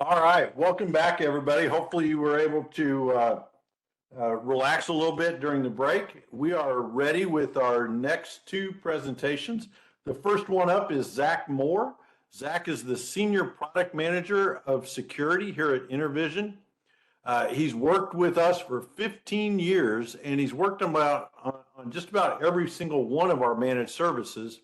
All right, welcome back, everybody. Hopefully you were able to relax a little bit during the break. We are ready with our next two presentations. The first one up is Zack Moore. Zack is the Senior Product Manager of Security here at InterVision. He's worked with us for 15 years, and he's worked on just about every single one of our managed services.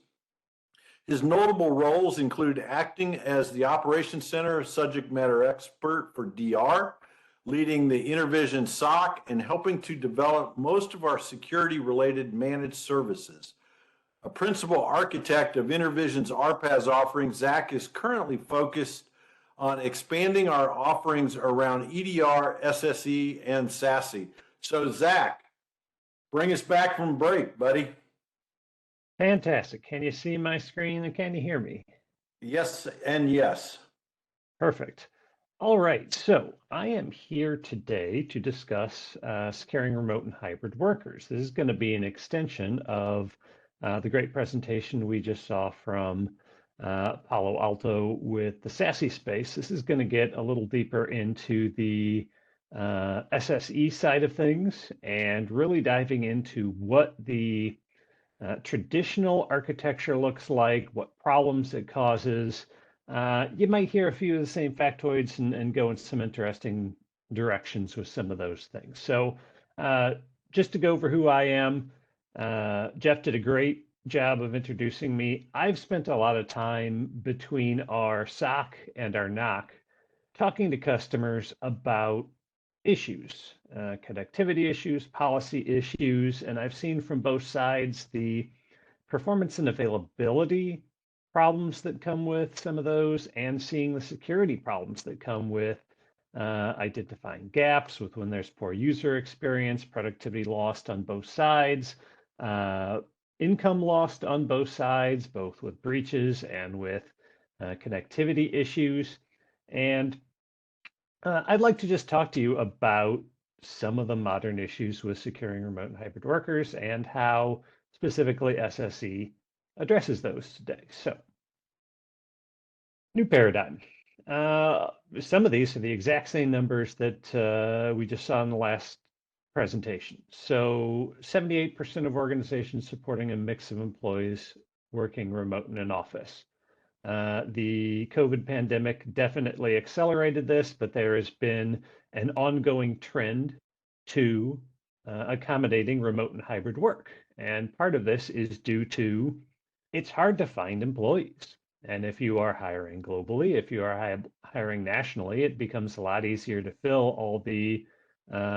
His notable roles include acting as the Operations Center subject matter expert for DR, leading the InterVision SOC, and helping to develop most of our security-related managed services. A principal architect of InterVision's RPAS offering, Zack is currently focused on expanding our offerings around EDR, SSE, and SASE. So Zack, bring us back from break, buddy. Fantastic. Can you see my screen and can you hear me? Yes and yes. Perfect. All right, so I am here today to discuss securing remote and hybrid workers. This is going to be an extension of the great presentation we just saw from Palo Alto with the SASE space. This is going to get a little deeper into the SSE side of things and really diving into what the traditional architecture looks like, what problems it causes. You might hear a few of the same factoids and go in some interesting directions with some of those things. So just to go over who I am, Jeff did a great job of introducing me. I've spent a lot of time between our SOC and our NOC talking to customers about issues, connectivity issues, policy issues, and I've seen from both sides the performance and availability problems that come with some of those, and seeing the security problems that come with identifying gaps with when there's poor user experience, productivity lost on both sides, income lost on both sides, both with breaches and with connectivity issues. And I'd like to just talk to you about some of the modern issues with securing remote and hybrid workers and how specifically SSE addresses those today. So, new paradigm. Some of these are the exact same numbers that we just saw in the last presentation. So 78% of organizations supporting a mix of employees working remote in an office. The COVID pandemic definitely accelerated this, but there has been an ongoing trend to accommodating remote and hybrid work. And part of this is due to it's hard to find employees. And if you are hiring globally, if you are hiring nationally, it becomes a lot easier to fill all the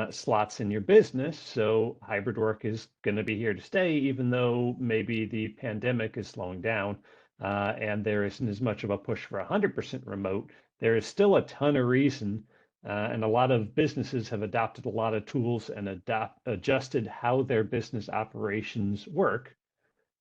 slots in your business. So hybrid work is going to be here to stay, even though maybe the pandemic is slowing down. And there isn't as much of a push for 100% remote. There is still a ton of reason, and a lot of businesses have adopted a lot of tools and adjusted how their business operations work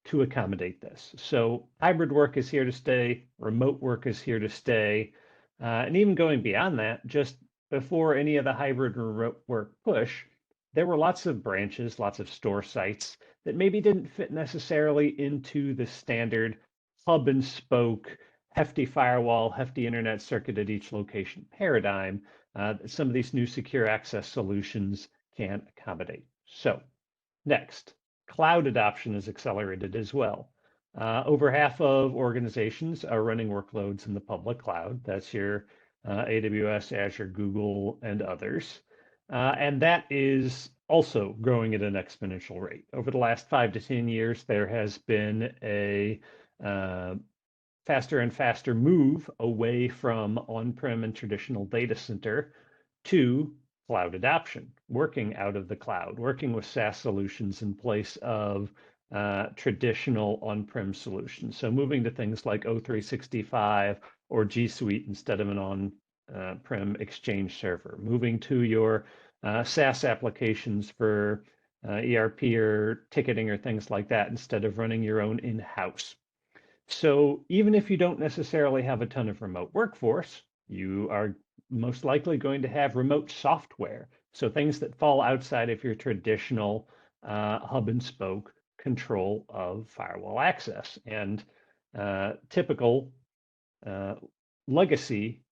to accommodate this. So hybrid work is here to stay, remote work is here to stay, and even going beyond that, just before any of the hybrid remote work push, there were lots of branches, lots of store sites that maybe didn't fit necessarily into the standard hub and spoke, hefty firewall, hefty internet circuit at each location paradigm. Some of these new secure access solutions can accommodate. So next, cloud adoption is accelerated as well. Over half of organizations are running workloads in the public cloud. That's your AWS, Azure, Google, and others. And that is also growing at an exponential rate. Over the last 5 to 10 years, there has been a faster and faster move away from on-prem and traditional data center to cloud adoption, working out of the cloud, working with SaaS solutions in place of traditional on-prem solutions. So moving to things like O365 or G Suite instead of an on-prem Exchange server, moving to your SaaS applications for ERP or ticketing or things like that instead of running your own in-house. So even if you don't necessarily have a ton of remote workforce, you are most likely going to have remote software. So things that fall outside of your traditional hub and spoke control of firewall access. And typical legacy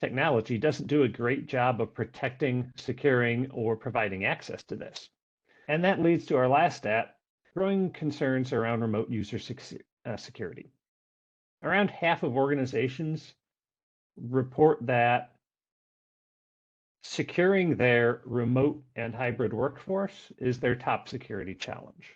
technology doesn't do a great job of protecting, securing, or providing access to this. And that leads to our last stat, growing concerns around remote user security. Around half of organizations report that securing their remote and hybrid workforce is their top security challenge,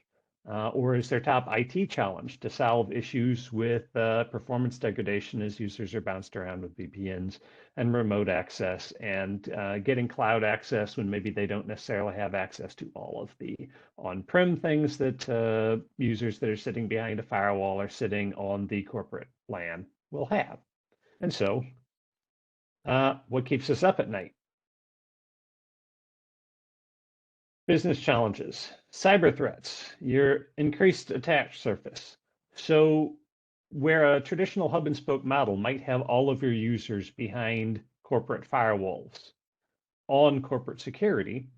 or is their top IT challenge to solve issues with performance degradation as users are bounced around with VPNs and remote access and getting cloud access when maybe they don't necessarily have access to all of the on-prem things that users that are sitting behind a firewall or sitting on the corporate LAN will have. And so, what keeps us up at night? Business challenges, cyber threats, your increased attack surface. So where a traditional hub and spoke model might have all of your users behind corporate firewalls on corporate security,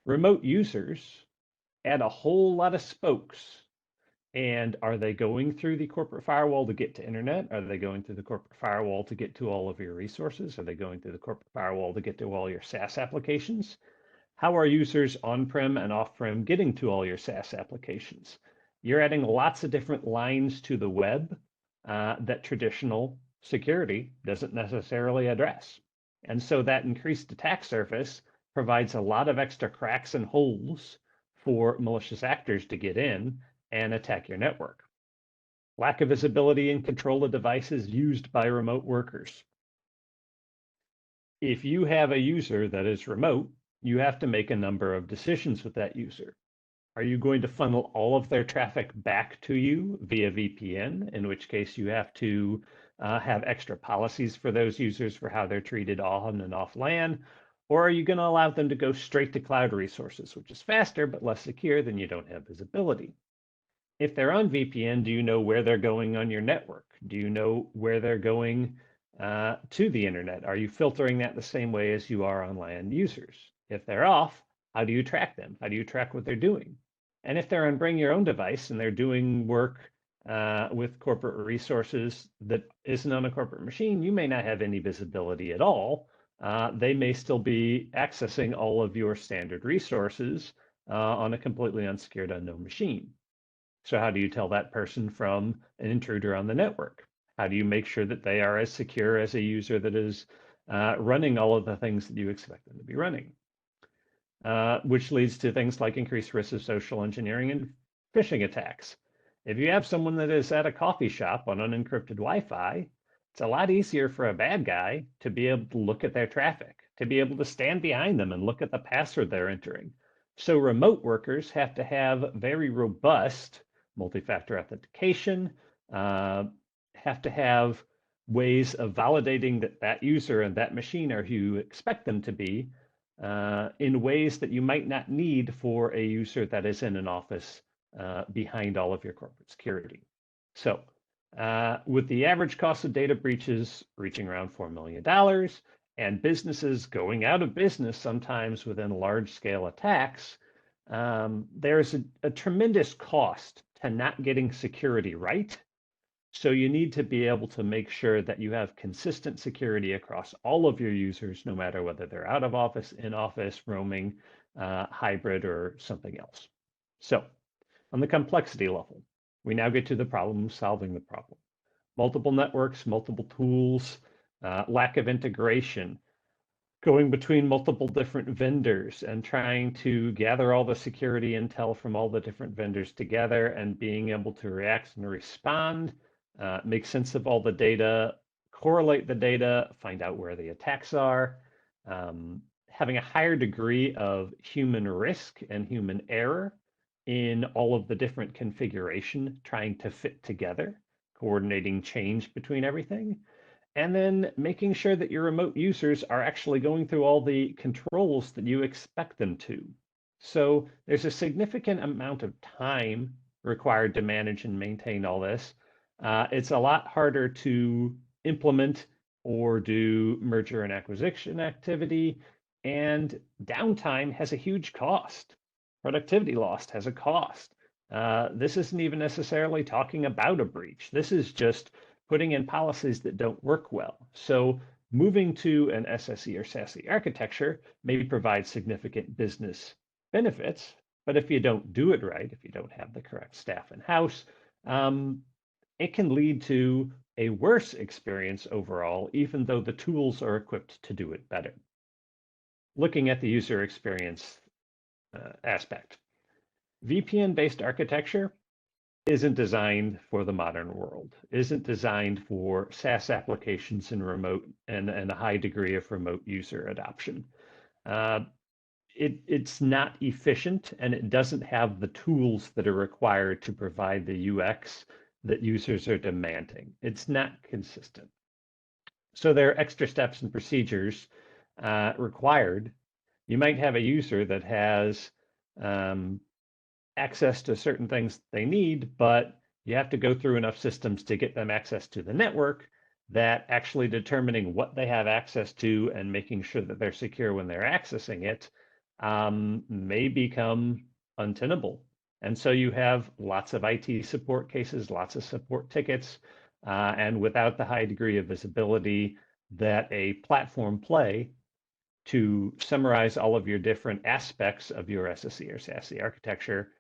remote users add a whole lot of spokes. And are they going through the corporate firewall to get to internet? Are they going through the corporate firewall to get to all of your resources? Are they going through the corporate firewall to get to all your SaaS applications? How are users on-prem and off-prem getting to all your SaaS applications? You're adding lots of different lines to the web that traditional security doesn't necessarily address. And so that increased attack surface provides a lot of extra cracks and holes for malicious actors to get in and attack your network. Lack of visibility and control of devices used by remote workers. If you have a user that is remote, you have to make a number of decisions with that user. Are you going to funnel all of their traffic back to you via VPN, in which case you have to have extra policies for those users for how they're treated on and off LAN? Or are you going to allow them to go straight to cloud resources, which is faster but less secure, then you don't have visibility? If they're on VPN, do you know where they're going on your network? Do you know where they're going to the internet? Are you filtering that the same way as you are on LAN users? If they're off, how do you track them? How do you track what they're doing? And if they're on bring your own device and they're doing work with corporate resources that isn't on a corporate machine, you may not have any visibility at all. They may still be accessing all of your standard resources on a completely unsecured unknown machine. So how do you tell that person from an intruder on the network? How do you make sure that they are as secure as a user that is running all of the things that you expect them to be running? Which leads to things like increased risk of social engineering and phishing attacks. If you have someone that is at a coffee shop on unencrypted Wi-Fi, it's a lot easier for a bad guy to be able to look at their traffic, to be able to stand behind them and look at the password they're entering. So remote workers have to have very robust multi-factor authentication, have to have ways of validating that that user and that machine are who you expect them to be, in ways that you might not need for a user that is in an office behind all of your corporate security. So with the average cost of data breaches reaching around $4 million and businesses going out of business sometimes within large-scale attacks, there's a tremendous cost to not getting security right. So you need to be able to make sure that you have consistent security across all of your users, no matter whether they're out of office, in office, roaming, hybrid, or something else. So on the complexity level, we now get to the problem of solving the problem. Multiple networks, multiple tools, lack of integration, going between multiple different vendors and trying to gather all the security intel from all the different vendors together and being able to react and respond, make sense of all the data, correlate the data, find out where the attacks are, having a higher degree of human risk and human error in all of the different configuration, trying to fit together, coordinating change between everything, and then making sure that your remote users are actually going through all the controls that you expect them to. So there's a significant amount of time required to manage and maintain all this. It's a lot harder to implement or do merger and acquisition activity, and downtime has a huge cost. Productivity loss has a cost. This isn't even necessarily talking about a breach. This is just putting in policies that don't work well. So moving to an SSE or SASE architecture may provide significant business benefits, but if you don't do it right, if you don't have the correct staff in-house, it can lead to a worse experience overall, even though the tools are equipped to do it better. Looking at the user experience aspect, VPN-based architecture isn't designed for the modern world, isn't designed for SaaS applications and remote and a high degree of remote user adoption. It's not efficient, and it doesn't have the tools that are required to provide the UX that users are demanding. It's not consistent. So there are extra steps and procedures required. You might have a user that has access to certain things they need, but you have to go through enough systems to get them access to the network that actually determining what they have access to and making sure that they're secure when they're accessing it may become untenable. And so you have lots of IT support cases, lots of support tickets, and without the high degree of visibility that a platform play to summarize all of your different aspects of your SSE or SASE architecture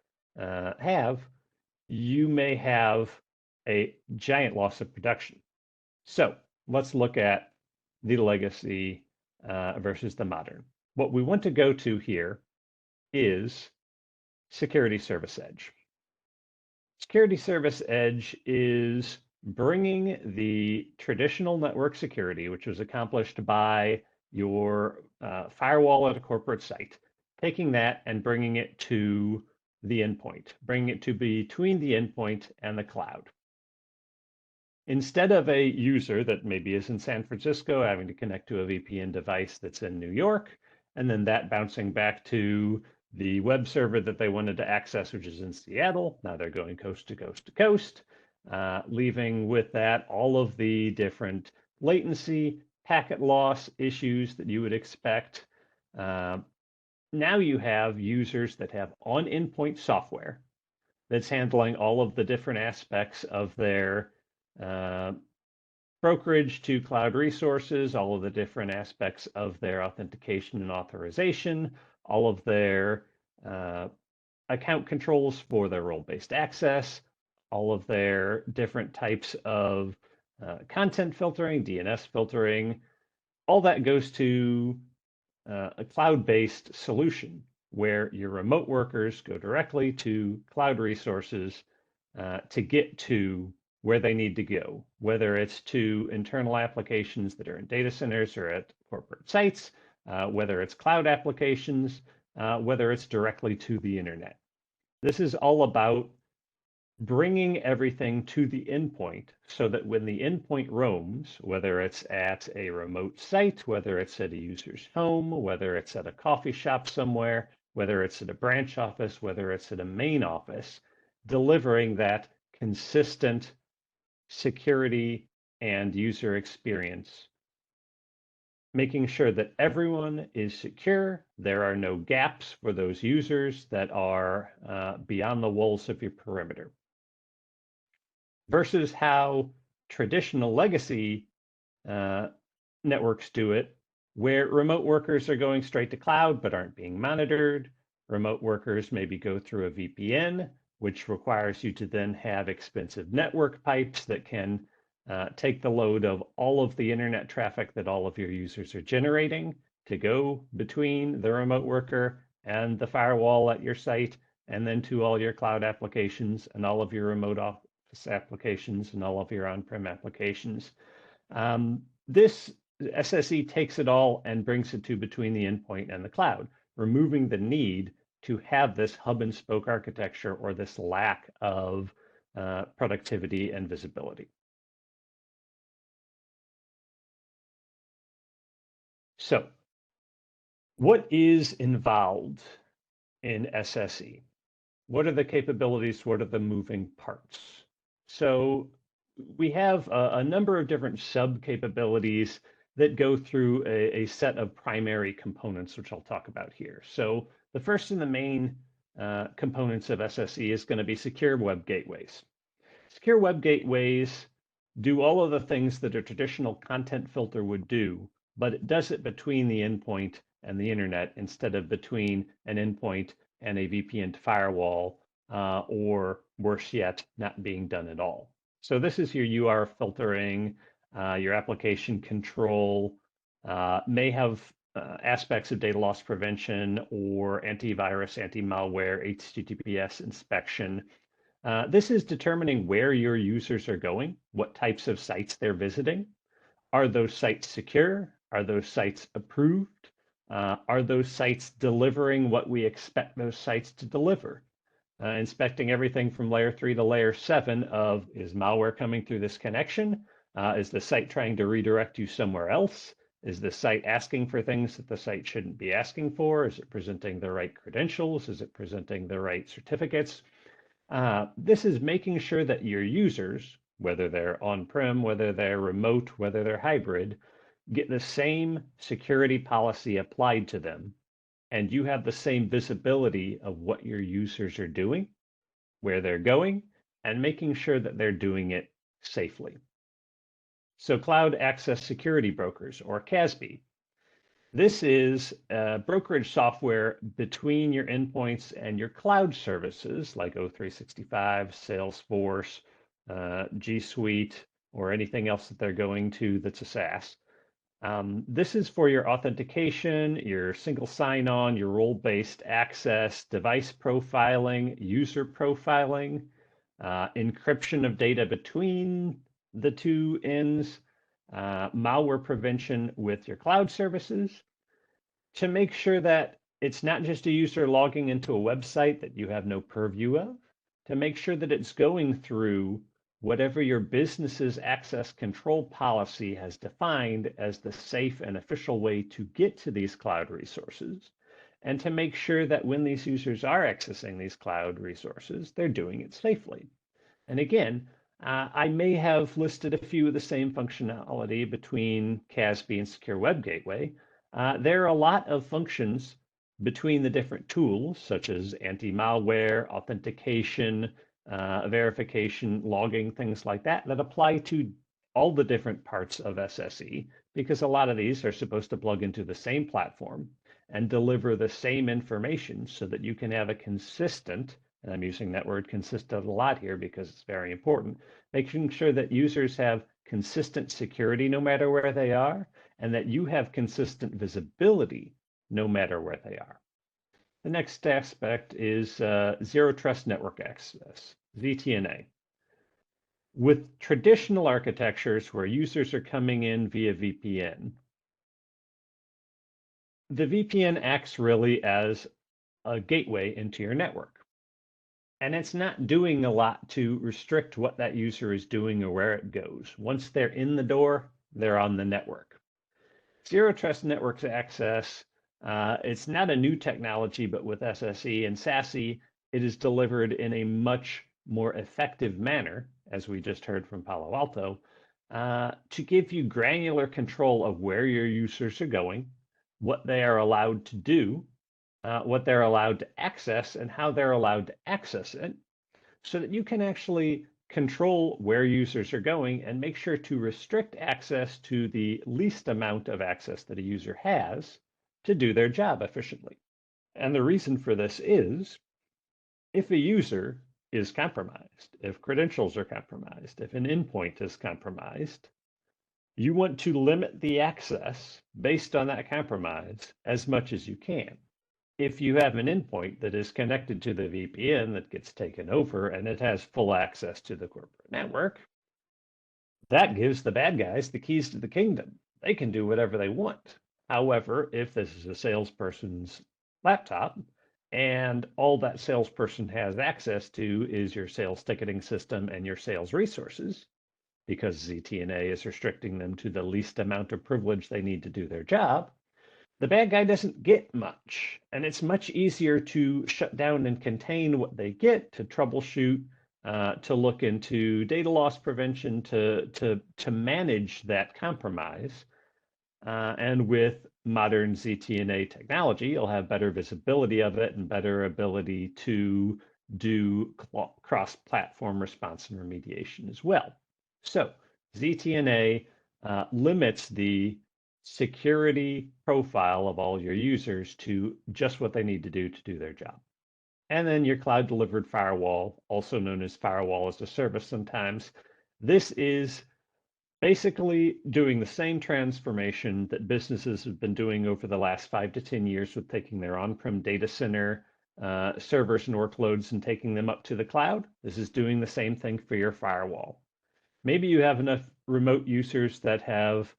you may have a giant loss of production. So let's look at the legacy versus the modern. What we want to go to here is Security Service Edge. Security Service Edge is bringing the traditional network security, which was accomplished by your firewall at a corporate site, taking that and bringing it to the endpoint, bringing it to between the endpoint and the cloud. Instead of a user that maybe is in San Francisco having to connect to a VPN device that's in New York, and then that bouncing back to the web server that they wanted to access, which is in Seattle. Now they're going coast to coast to coast, leaving with that all of the different latency, packet loss issues that you would expect. Now you have users that have on-endpoint software that's handling all of the different aspects of their brokerage to cloud resources, all of the different aspects of their authentication and authorization, all of their account controls for their role-based access, all of their different types of content filtering, DNS filtering. All that goes to a cloud-based solution where your remote workers go directly to cloud resources to get to where they need to go, whether it's to internal applications that are in data centers or at corporate sites, whether it's cloud applications, whether it's directly to the internet. This is all about bringing everything to the endpoint so that when the endpoint roams, whether it's at a remote site, whether it's at a user's home, whether it's at a coffee shop somewhere, whether it's at a branch office, whether it's at a main office, delivering that consistent security and user experience, making sure that everyone is secure, there are no gaps for those users that are beyond the walls of your perimeter. Versus how traditional legacy networks do it, where remote workers are going straight to cloud but aren't being monitored. Remote workers maybe go through a VPN, which requires you to then have expensive network pipes that can take the load of all of the internet traffic that all of your users are generating to go between the remote worker and the firewall at your site, and then to all your cloud applications and all of your remote office applications and all of your on-prem applications. This SSE takes it all and brings it to between the endpoint and the cloud, removing the need to have this hub and spoke architecture or this lack of productivity and visibility. So what is involved in SSE? What are the capabilities? What are the moving parts? So we have a number of different sub capabilities that go through a set of primary components, which I'll talk about here. So the first and the main components of SSE is going to be secure web gateways. Secure web gateways do all of the things that a traditional content filter would do, but it does it between the endpoint and the internet instead of between an endpoint and a VPN firewall, or worse yet, not being done at all. So this is your UR filtering, your application control, may have aspects of data loss prevention or antivirus, anti-malware, HTTPS inspection. This is determining where your users are going, what types of sites they're visiting. Are those sites secure? Are those sites approved? Are those sites delivering what we expect those sites to deliver? Inspecting everything from layer 3 to layer 7 of, is malware coming through this connection? Is the site trying to redirect you somewhere else? Is the site asking for things that the site shouldn't be asking for? Is it presenting the right credentials? Is it presenting the right certificates? This is making sure that your users, whether they're on-prem, whether they're remote, whether they're hybrid, get the same security policy applied to them, and you have the same visibility of what your users are doing, where they're going, and making sure that they're doing it safely. So Cloud Access Security Brokers, or CASB. This is brokerage software between your endpoints and your cloud services like O365, Salesforce, G Suite, or anything else that they're going to that's a SaaS. This is for your authentication, your single sign-on, your role-based access, device profiling, user profiling, encryption of data between the two ends, malware prevention with your cloud services, to make sure that it's not just a user logging into a website that you have no purview of, to make sure that it's going through whatever your business's access control policy has defined as the safe and official way to get to these cloud resources, and to make sure that when these users are accessing these cloud resources, they're doing it safely. And again, I may have listed a few of the same functionality between CASB and Secure Web Gateway. There are a lot of functions between the different tools, such as anti-malware, authentication, verification, logging, things like that, that apply to all the different parts of SSE, because a lot of these are supposed to plug into the same platform and deliver the same information so that you can have a consistent, and I'm using that word consistent a lot here because it's very important, making sure that users have consistent security no matter where they are, and that you have consistent visibility no matter where they are. The next aspect is Zero Trust Network Access, ZTNA. With traditional architectures where users are coming in via VPN, the VPN acts really as a gateway into your network. And it's not doing a lot to restrict what that user is doing or where it goes. Once they're in the door, they're on the network. Zero Trust Network Access, it's not a new technology, but with SSE and SASE, it is delivered in a much more effective manner, as we just heard from Palo Alto, to give you granular control of where your users are going, what they are allowed to do, what they're allowed to access, and how they're allowed to access it, so that you can actually control where users are going and make sure to restrict access to the least amount of access that a user has to do their job efficiently. And the reason for this is, if a user is compromised, if credentials are compromised, if an endpoint is compromised, you want to limit the access based on that compromise as much as you can. If you have an endpoint that is connected to the VPN that gets taken over and it has full access to the corporate network, that gives the bad guys the keys to the kingdom. They can do whatever they want. However, if this is a salesperson's laptop and all that salesperson has access to is your sales ticketing system and your sales resources, because ZTNA is restricting them to the least amount of privilege they need to do their job, the bad guy doesn't get much. And it's much easier to shut down and contain what they get, to troubleshoot, to look into data loss prevention, to manage that compromise. And with modern ZTNA technology, you'll have better visibility of it and better ability to do cross-platform response and remediation as well. So ZTNA limits the security profile of all your users to just what they need to do their job. And then your cloud delivered firewall, also known as firewall as a service sometimes. This is basically doing the same transformation that businesses have been doing over the last 5 to 10 years with taking their on-prem data center servers and workloads and taking them up to the cloud. This is doing the same thing for your firewall. Maybe you have enough remote users that have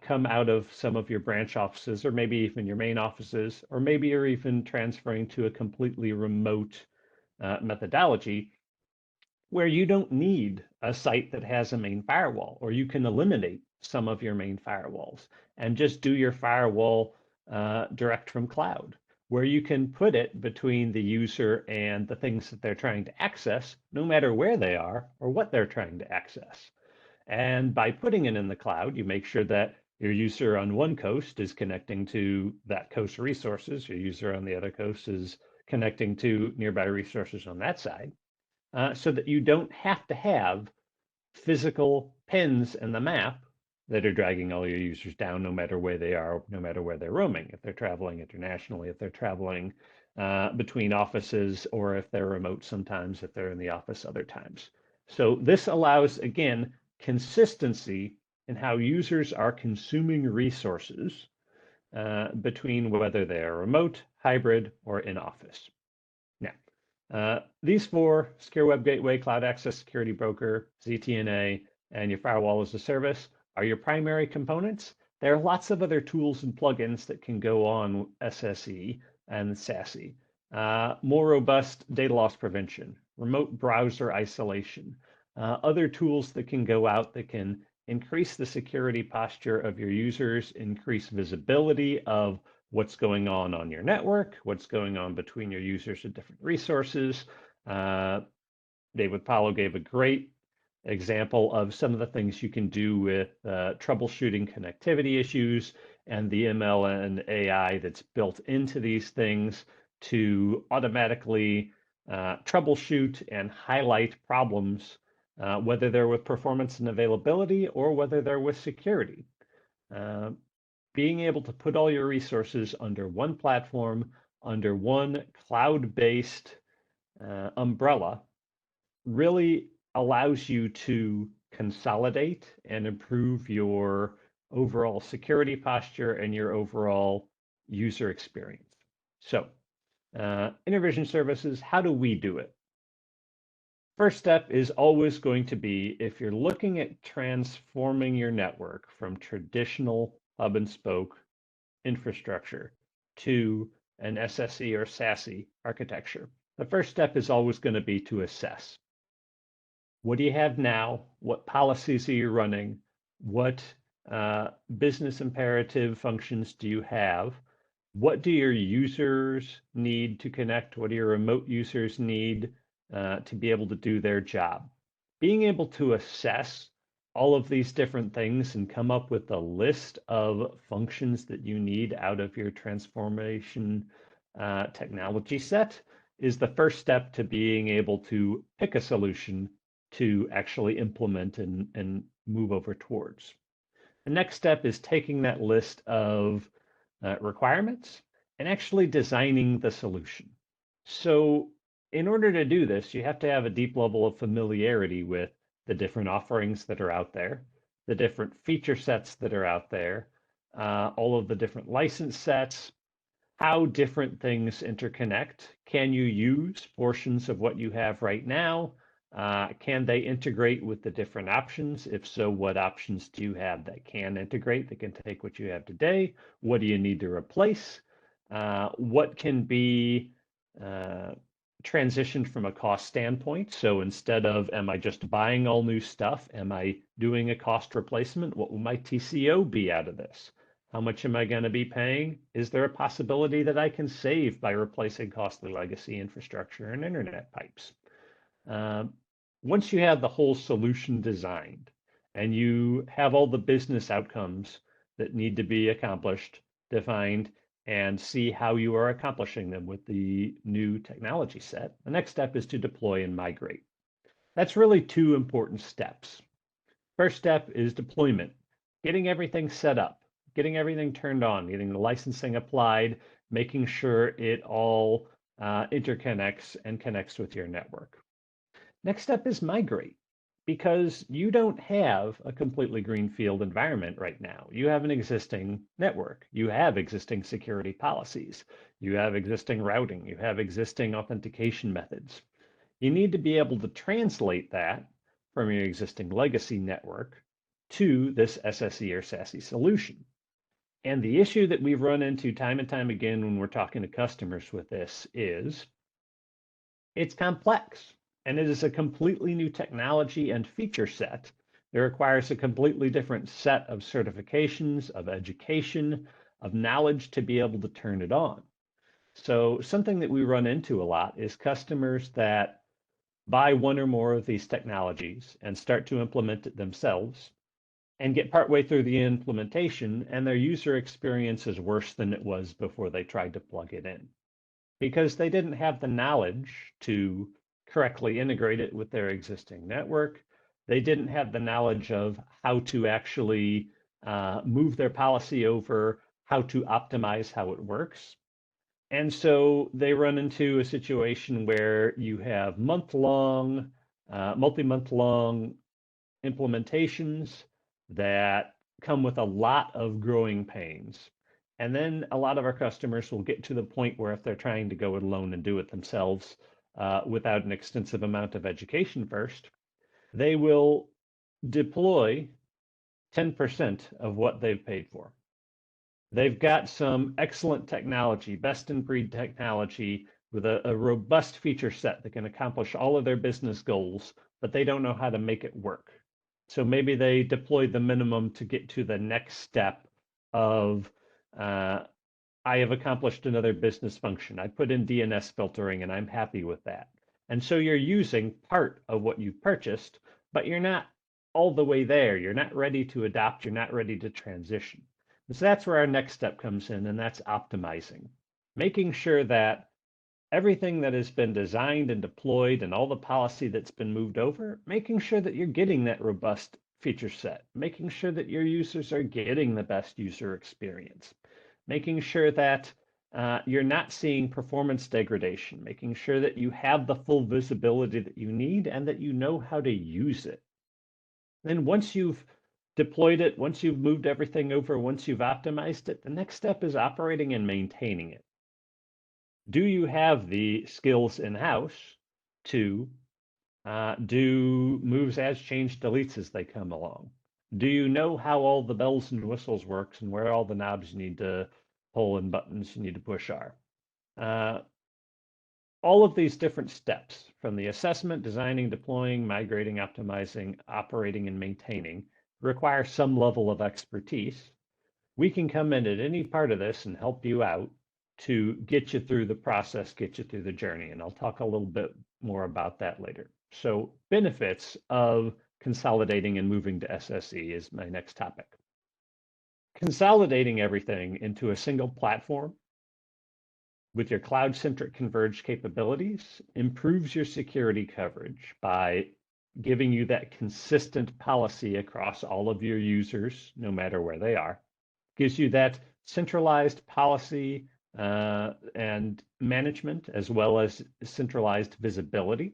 come out of some of your branch offices, or maybe even your main offices, or maybe you're even transferring to a completely remote methodology where you don't need a site that has a main firewall, or you can eliminate some of your main firewalls and just do your firewall direct from cloud, where you can put it between the user and the things that they're trying to access, no matter where they are or what they're trying to access. And by putting it in the cloud, you make sure that your user on one coast is connecting to that coast resources, your user on the other coast is connecting to nearby resources on that side, so that you don't have to have physical pins in the map that are dragging all your users down no matter where they are, no matter where they're roaming, if they're traveling internationally, if they're traveling between offices, or if they're remote sometimes, if they're in the office other times. So this allows, again, consistency in how users are consuming resources between whether they're remote, hybrid, or in office. Now, these four, Secure Web Gateway, Cloud Access Security Broker, ZTNA, and your Firewall as a Service are your primary components. There are lots of other tools and plugins that can go on SSE and SASE. More robust data loss prevention, remote browser isolation, other tools that can go out that can increase the security posture of your users, increase visibility of what's going on your network, what's going on between your users and different resources. David Paulo gave a great example of some of the things you can do with troubleshooting connectivity issues and the ML and AI that's built into these things to automatically troubleshoot and highlight problems, whether they're with performance and availability or whether they're with security. Being able to put all your resources under one platform, under one cloud-based umbrella, really allows you to consolidate and improve your overall security posture and your overall user experience. So, InterVision services, how do we do it? First step is always going to be, if you're looking at transforming your network from traditional hub and spoke infrastructure to an SSE or SASE architecture, the first step is always going to be to assess. What do you have now? What policies are you running? What business imperative functions do you have? What do your users need to connect? What do your remote users need to be able to do their job? Being able to assess all of these different things and come up with a list of functions that you need out of your transformation technology set is the first step to being able to pick a solution to actually implement and move over towards. The next step is taking that list of requirements and actually designing the solution. So in order to do this, you have to have a deep level of familiarity with the different offerings that are out there, the different feature sets that are out there, all of the different license sets, how different things interconnect. Can you use portions of what you have right now? Can they integrate with the different options? If so, what options do you have that can integrate, that can take what you have today? What do you need to replace? What can be transitioned from a cost standpoint? So instead of, am I just buying all new stuff? Am I doing a cost replacement? What will my TCO be out of this? How much am I going to be paying? Is there a possibility that I can save by replacing costly legacy infrastructure and internet pipes? Once you have the whole solution designed and you have all the business outcomes that need to be accomplished, defined, and see how you are accomplishing them with the new technology set, the next step is to deploy and migrate. That's really two important steps. First step is deployment, getting everything set up, getting everything turned on, getting the licensing applied, making sure it all interconnects and connects with your network. Next step is migrate, because you don't have a completely greenfield environment right now. You have an existing network. You have existing security policies. You have existing routing. You have existing authentication methods. You need to be able to translate that from your existing legacy network to this SSE or SASE solution. And the issue that we've run into time and time again when we're talking to customers with this is it's complex, and it is a completely new technology and feature set. It requires a completely different set of certifications, of education, of knowledge to be able to turn it on. So something that we run into a lot is customers that buy one or more of these technologies and start to implement it themselves and get partway through the implementation, and their user experience is worse than it was before they tried to plug it in, because they didn't have the knowledge to correctly integrate it with their existing network. They didn't have the knowledge of how to actually move their policy over, how to optimize how it works. And so they run into a situation where you have multi-month long implementations that come with a lot of growing pains. And then a lot of our customers will get to the point where if they're trying to go it alone and do it themselves without an extensive amount of education first, they will deploy 10% of what they've paid for. They've got some excellent technology, best in breed technology with a robust feature set that can accomplish all of their business goals, but they don't know how to make it work. So maybe they deploy the minimum to get to the next step of, I have accomplished another business function. I put in DNS filtering and I'm happy with that. And so you're using part of what you've purchased, but you're not all the way there. You're not ready to adopt. You're not ready to transition. And so that's where our next step comes in, and that's optimizing, making sure that everything that has been designed and deployed and all the policy that's been moved over, making sure that you're getting that robust feature set, making sure that your users are getting the best user experience, making sure that you're not seeing performance degradation, making sure that you have the full visibility that you need and that you know how to use it. Then once you've deployed it, once you've moved everything over, once you've optimized it, the next step is operating and maintaining it. Do you have the skills in-house to do moves as change deletes as they come along? Do you know how all the bells and whistles works and where all the knobs you need to pull and buttons you need to push are? All of these different steps, from the assessment, designing, deploying, migrating, optimizing, operating, and maintaining, require some level of expertise. We can come in at any part of this and help you out to get you through the process, get you through the journey. And I'll talk a little bit more about that later. So benefits of consolidating and moving to SSE is my next topic. Consolidating everything into a single platform with your cloud-centric converged capabilities improves your security coverage by giving you that consistent policy across all of your users, no matter where they are. Gives you that centralized policy and management, as well as centralized visibility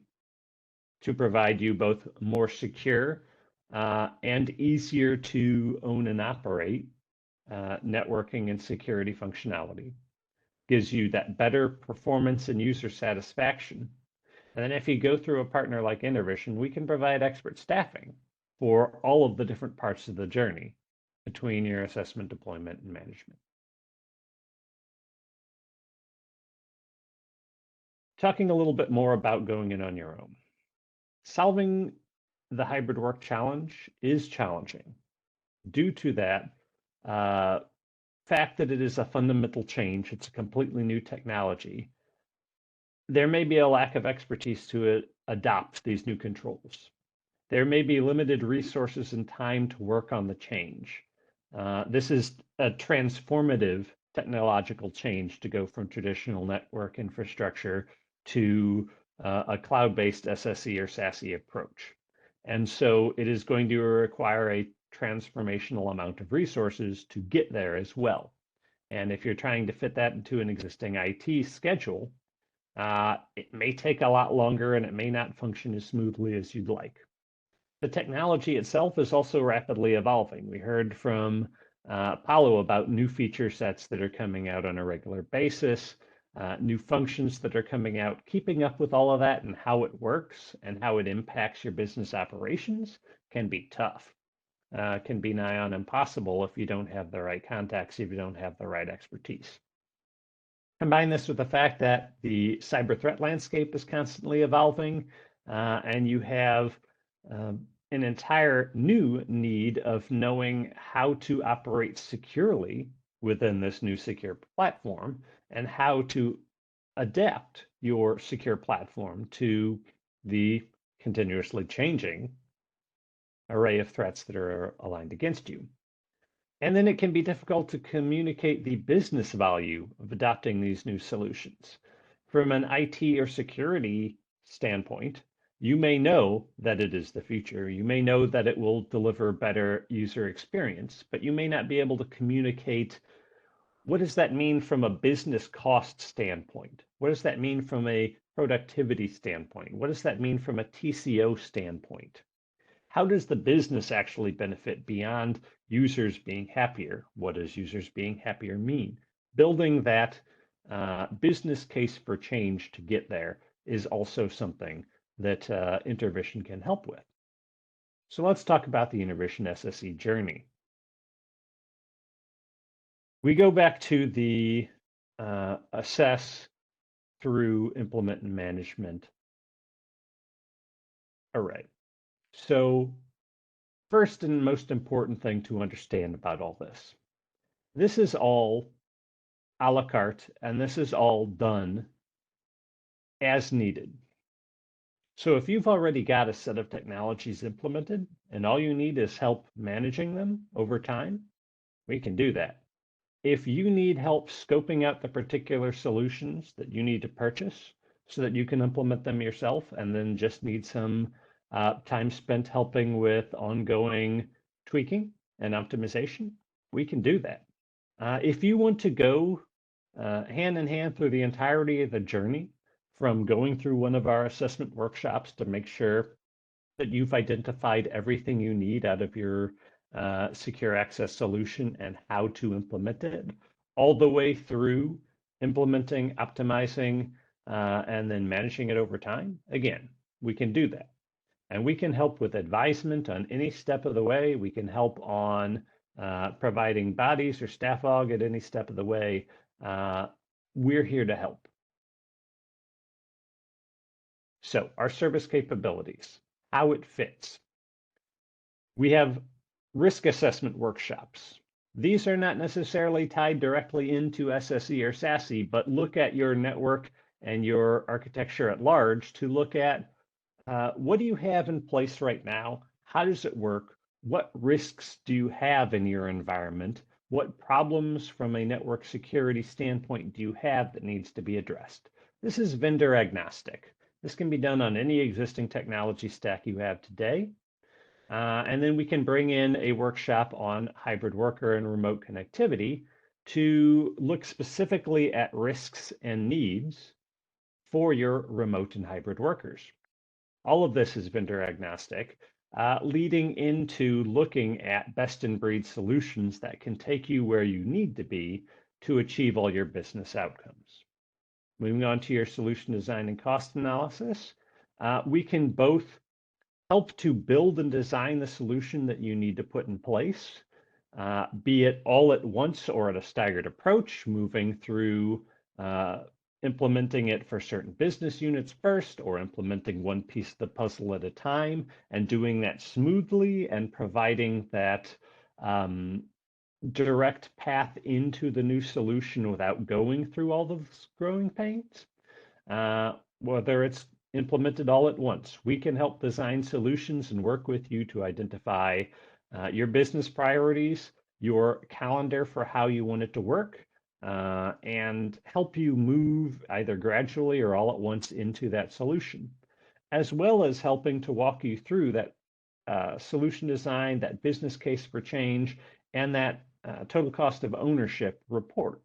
to provide you both more secure and easier to own and operate networking and security functionality. Gives you that better performance and user satisfaction. And then if you go through a partner like InterVision, we can provide expert staffing for all of the different parts of the journey between your assessment, deployment, and management. Talking a little bit more about going in on your own. Solving the hybrid work challenge is challenging due to that fact that it is a fundamental change. It's a completely new technology. There may be a lack of expertise to adopt these new controls. There may be limited resources and time to work on the change. This is a transformative technological change to go from traditional network infrastructure to a cloud-based SSE or SASE approach. And so it is going to require a transformational amount of resources to get there as well. And if you're trying to fit that into an existing IT schedule, it may take a lot longer and it may not function as smoothly as you'd like. The technology itself is also rapidly evolving. We heard from Paulo about new feature sets that are coming out on a regular basis, new functions that are coming out. Keeping up with all of that and how it works and how it impacts your business operations can be tough. Can be nigh on impossible if you don't have the right contacts, if you don't have the right expertise. Combine this with the fact that the cyber threat landscape is constantly evolving, and you have an entire new need of knowing how to operate securely within this new secure platform and how to adapt your secure platform to the continuously changing array of threats that are aligned against you. And then it can be difficult to communicate the business value of adopting these new solutions. From an IT or security standpoint, you may know that it is the future. You may know that it will deliver better user experience, but you may not be able to communicate what does that mean from a business cost standpoint? What does that mean from a productivity standpoint? What does that mean from a TCO standpoint? How does the business actually benefit beyond users being happier? What does users being happier mean? Building that business case for change to get there is also something that InterVision can help with. So let's talk about the InterVision SSE journey. We go back to the assess through implement and management array. So first and most important thing to understand about all this, this is all a la carte, and this is all done as needed. So if you've already got a set of technologies implemented and all you need is help managing them over time, we can do that. If you need help scoping out the particular solutions that you need to purchase so that you can implement them yourself and then just need some time spent helping with ongoing tweaking and optimization, we can do that. If you want to go hand in hand through the entirety of the journey, from going through one of our assessment workshops to make sure that you've identified everything you need out of your secure access solution and how to implement it, all the way through implementing, optimizing, and then managing it over time, again, we can do that. And we can help with advisement on any step of the way. We can help on providing bodies or staff aug at any step of the way. We're here to help. So our service capabilities, how it fits. We have risk assessment workshops. These are not necessarily tied directly into SSE or SASE, but look at your network and your architecture at large to look at what do you have in place right now? How does it work? What risks do you have in your environment? What problems from a network security standpoint do you have that needs to be addressed? This is vendor agnostic. This can be done on any existing technology stack you have today. And then we can bring in a workshop on hybrid worker and remote connectivity to look specifically at risks and needs for your remote and hybrid workers. All of this is vendor agnostic, leading into looking at best in breed solutions that can take you where you need to be to achieve all your business outcomes. Moving on to your solution design and cost analysis, we can both help to build and design the solution that you need to put in place, be it all at once or at a staggered approach, moving through implementing it for certain business units first, or implementing one piece of the puzzle at a time, and doing that smoothly and providing that direct path into the new solution without going through all those growing pains. Whether it's implemented all at once, we can help design solutions and work with you to identify your business priorities, your calendar for how you want it to work, and help you move either gradually or all at once into that solution, as well as helping to walk you through that solution design, that business case for change, and that total cost of ownership report.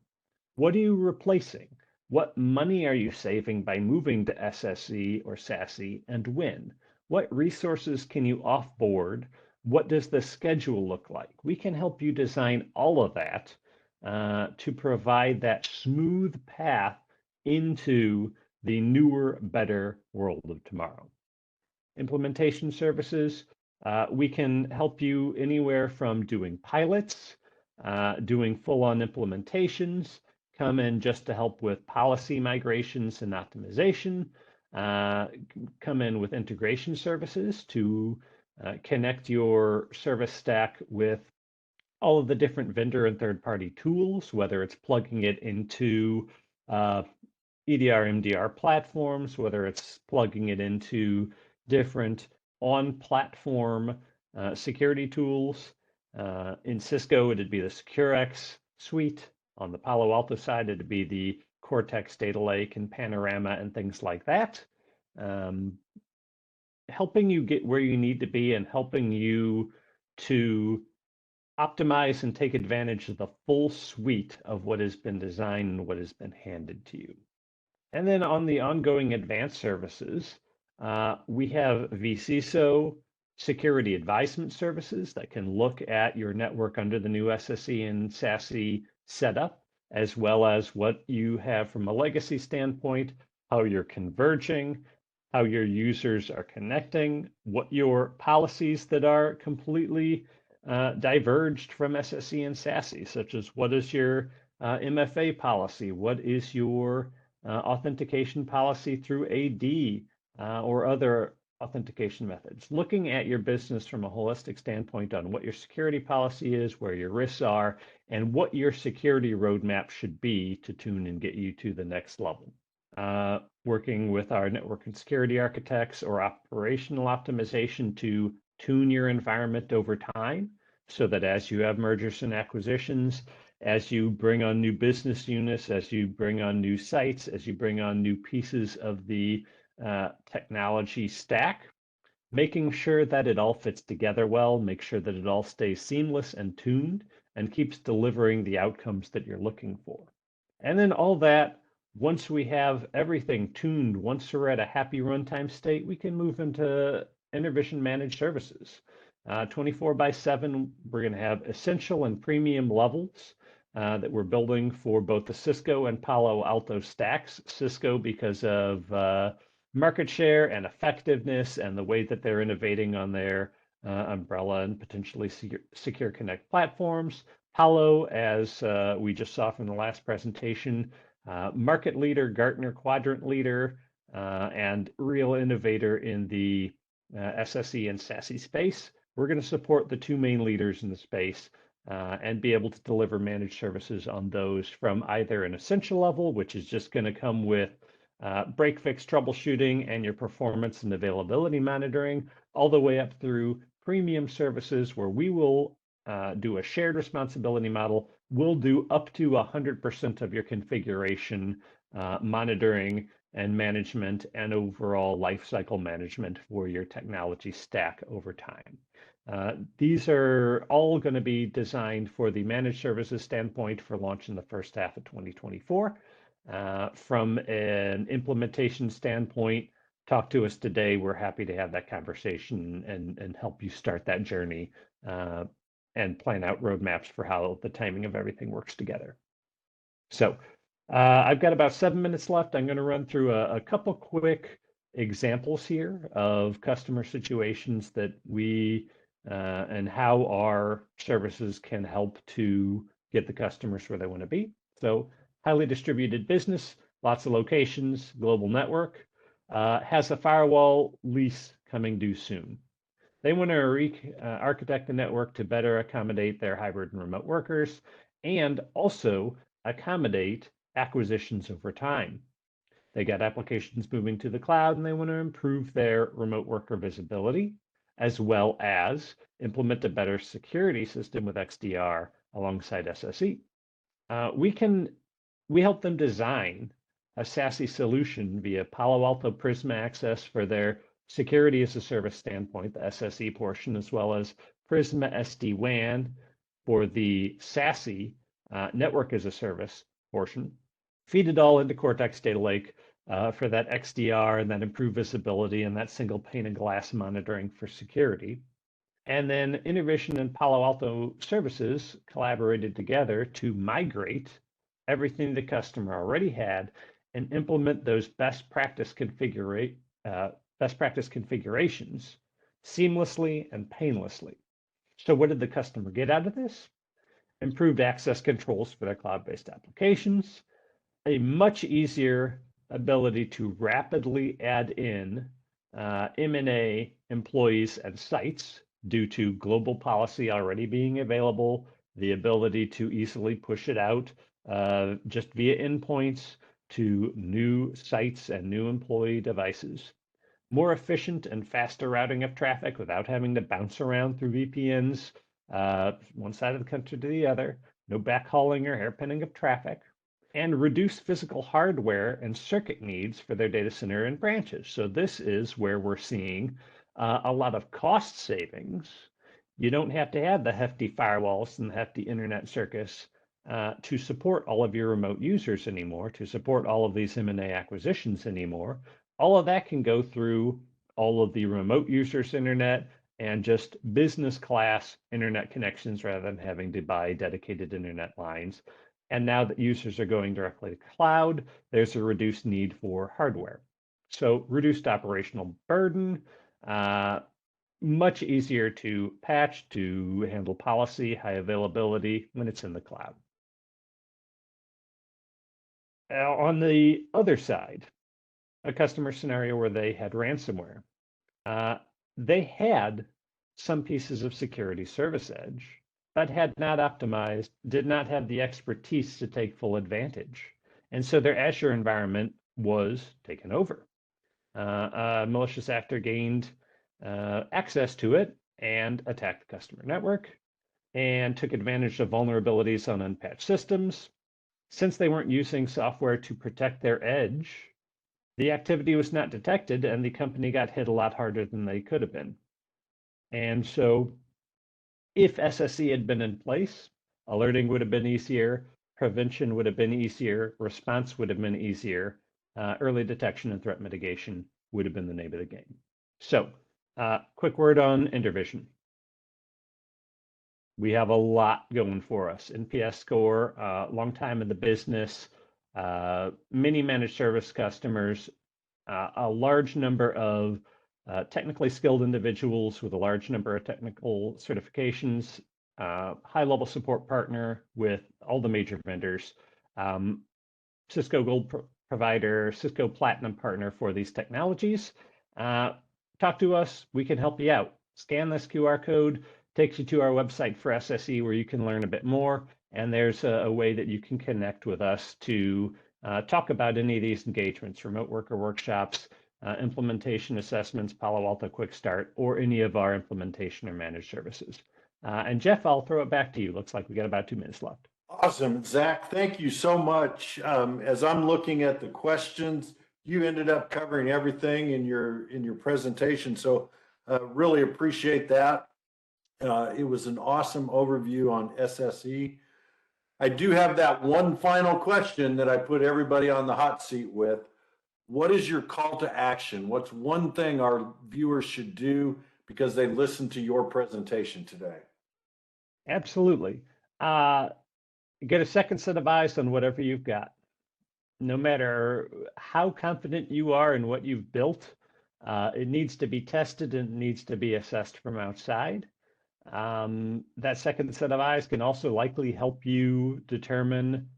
What are you replacing? What money are you saving by moving to SSE or SASE, and when? What resources can you offboard? What does the schedule look like? We can help you design all of that to provide that smooth path into the newer, better world of tomorrow. Implementation services, we can help you anywhere from doing pilots, doing full-on implementations, come in just to help with policy migrations and optimization, come in with integration services to connect your service stack with all of the different vendor and third-party tools, whether it's plugging it into EDR, MDR platforms, whether it's plugging it into different on-platform security tools. In Cisco, it'd be the SecureX suite. On the Palo Alto side, it'd be the Cortex Data Lake and Panorama and things like that. Helping you get where you need to be and helping you to optimize and take advantage of the full suite of what has been designed and what has been handed to you. And then on the ongoing advanced services, we have vCISO security advisement services that can look at your network under the new SSE and SASE setup, as well as what you have from a legacy standpoint, how you're converging, how your users are connecting, what your policies that are completely diverged from SSE and SASE, such as what is your MFA policy, what is your authentication policy through AD or other authentication methods. Looking at your business from a holistic standpoint on what your security policy is, where your risks are, and what your security roadmap should be to tune and get you to the next level. Working with our network and security architects or operational optimization to tune your environment over time so that as you have mergers and acquisitions, as you bring on new business units, as you bring on new sites, as you bring on new pieces of the technology stack, making sure that it all fits together well, make sure that it all stays seamless and tuned and keeps delivering the outcomes that you're looking for. And then all that, once we have everything tuned, once we're at a happy runtime state, we can move into InterVision managed services. 24/7, we're going to have essential and premium levels that we're building for both the Cisco and Palo Alto stacks. Cisco because of market share and effectiveness and the way that they're innovating on their umbrella and potentially secure connect platforms. Palo, as we just saw from the last presentation, market leader, Gartner quadrant leader, and real innovator in the SSE and SASE space. We're going to support the two main leaders in the space and be able to deliver managed services on those from either an essential level, which is just going to come with break fix troubleshooting and your performance and availability monitoring, all the way up through premium services where we will do a shared responsibility model. We'll do up to 100% of your configuration monitoring and management and overall lifecycle management for your technology stack over time. These are all going to be designed for the managed services standpoint for launch in the first half of 2024. From an implementation standpoint, talk to us today. We're happy to have that conversation and help you start that journey and plan out roadmaps for how the timing of everything works together. So I've got about 7 minutes left. I'm going to run through a couple quick examples here of customer situations that we and how our services can help to get the customers where they want to be. So highly distributed business, lots of locations, global network, has a firewall lease coming due soon. They want to architect the network to better accommodate their hybrid and remote workers and also accommodate acquisitions over time. They got applications moving to the cloud and they want to improve their remote worker visibility, as well as implement a better security system with XDR alongside SSE. We help them design a SASE solution via Palo Alto Prisma Access for their security as a service standpoint, the SSE portion, as well as Prisma SD-WAN for the SASE network as a service portion. Feed it all into Cortex Data Lake for that XDR and that improved visibility and that single pane of glass monitoring for security. And then InterVision and Palo Alto services collaborated together to migrate everything the customer already had and implement those best practice configurations seamlessly and painlessly. So what did the customer get out of this? Improved access controls for their cloud-based applications, a much easier ability to rapidly add in M&A employees and sites due to global policy already being available, the ability to easily push it out just via endpoints to new sites and new employee devices. More efficient and faster routing of traffic without having to bounce around through VPNs, one side of the country to the other, no backhauling or hairpinning of traffic, and reduce physical hardware and circuit needs for their data center and branches. So this is where we're seeing a lot of cost savings. You don't have to have the hefty firewalls and the hefty internet circus to support all of your remote users anymore, to support all of these M&A acquisitions anymore. All of that can go through all of the remote users' internet and just business class internet connections rather than having to buy dedicated internet lines. And now that users are going directly to cloud, there's a reduced need for hardware. So reduced operational burden, much easier to patch, to handle policy, high availability when it's in the cloud. On the other side, a customer scenario where they had ransomware. They had some pieces of security service edge, but had not optimized, did not have the expertise to take full advantage. And so their Azure environment was taken over. A malicious actor gained access to it and attacked the customer network and took advantage of vulnerabilities on unpatched systems. Since they weren't using software to protect their edge, the activity was not detected and the company got hit a lot harder than they could have been. And so if SSE had been in place, alerting would have been easier, prevention would have been easier, response would have been easier, early detection and threat mitigation would have been the name of the game. So quick word on InterVision. We have a lot going for us. NPS score, long time in the business, many managed service customers, a large number of technically skilled individuals with a large number of technical certifications, high-level support partner with all the major vendors, Cisco Gold provider, Cisco Platinum partner for these technologies. Talk to us, we can help you out. Scan this QR code, takes you to our website for SSE where you can learn a bit more. And there's a way that you can connect with us to talk about any of these engagements, remote worker workshops, implementation assessments, Palo Alto Quick Start, or any of our implementation or managed services. And Jeff, I'll throw it back to you. Looks like we got about 2 minutes left. Awesome, Zach. Thank you so much. As I'm looking at the questions, you ended up covering everything in your presentation. So really appreciate that. It was an awesome overview on SSE. I do have that one final question that I put everybody on the hot seat with. What is your call to action? What's one thing our viewers should do because they listened to your presentation today? Absolutely. Get a second set of eyes on whatever you've got. No matter how confident you are in what you've built, it needs to be tested and it needs to be assessed from outside. That second set of eyes can also likely help you determine,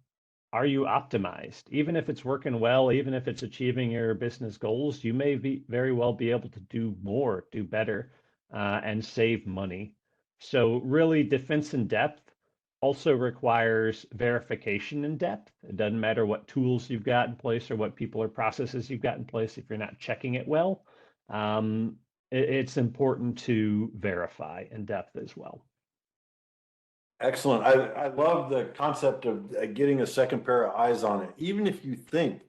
are you optimized? Even if it's working well, even if it's achieving your business goals, you may very well be able to do more, do better, and save money. So really, defense in depth also requires verification in depth. It doesn't matter what tools you've got in place or what people or processes you've got in place if you're not checking it well. It's important to verify in depth as well. Excellent. I love the concept of getting a second pair of eyes on it. Even if you think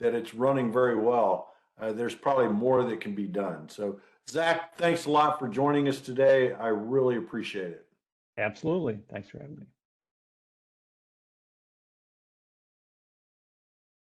that it's running very well, there's probably more that can be done. So, Zack, thanks a lot for joining us today. I really appreciate it. Absolutely. Thanks for having me.